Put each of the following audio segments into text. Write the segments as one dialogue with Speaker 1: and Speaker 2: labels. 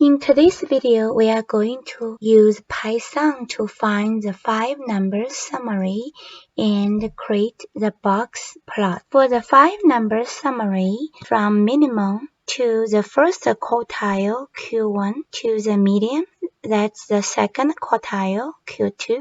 Speaker 1: In today's video, we are going to use Python to find the 5 numbers summary and create the box plot. For the 5 numbers summary, from minimum to the first quartile, Q1, to the median, that's the second quartile, Q2,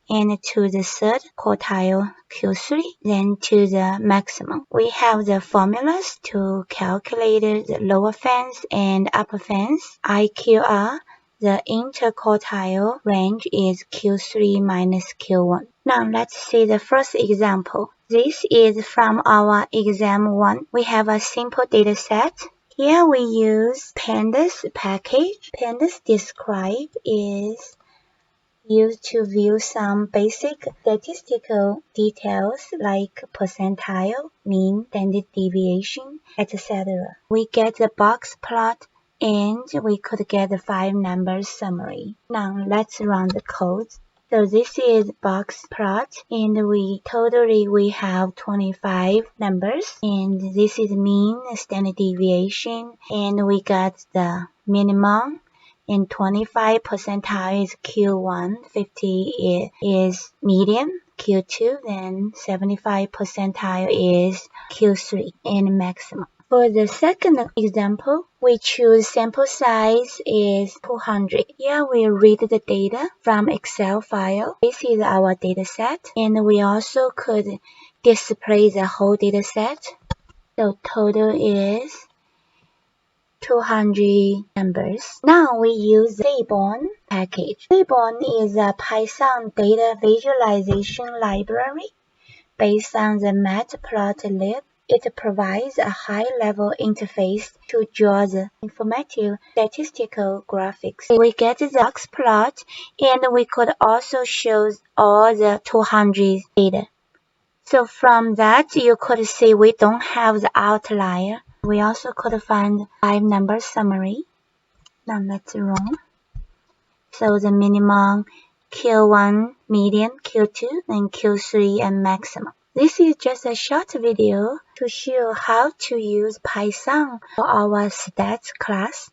Speaker 1: and to the third quartile, Q3, then to the maximum. We have the formulas to calculate the lower fence and upper fence. IQR, the interquartile range is Q3 minus Q1. Now let's see the first example. This is from our exam 1. We have a simple data set. Here we use Pandas package. Pandas describe is used to view some basic statistical details like percentile, mean, standard deviation, etc. We get the box plot and we could get the 5 numbers summary. Now let's run the code. So this is box plot and we have 25 numbers, and this is mean, standard deviation, and we got the minimum. And 25 percentile is Q1, 50 is median, Q2, then 75 percentile is Q3, and maximum. For the second example, we choose sample size is 200. Here we read the data from Excel file. This is our data set, and we also could display the whole data set. So total is 200 numbers. Now we use Seaborn package. Seaborn is a Python data visualization library based on the matplotlib. It provides a high-level interface to draw the informative statistical graphics. We get the box plot, and we could also show all the 200 data. So from that, you could see we don't have the outlier. We also could find 5 number summary. Now let's run. So the minimum, Q1, median, Q2, and Q3, and maximum. This is just a short video to show how to use Python for our stats class.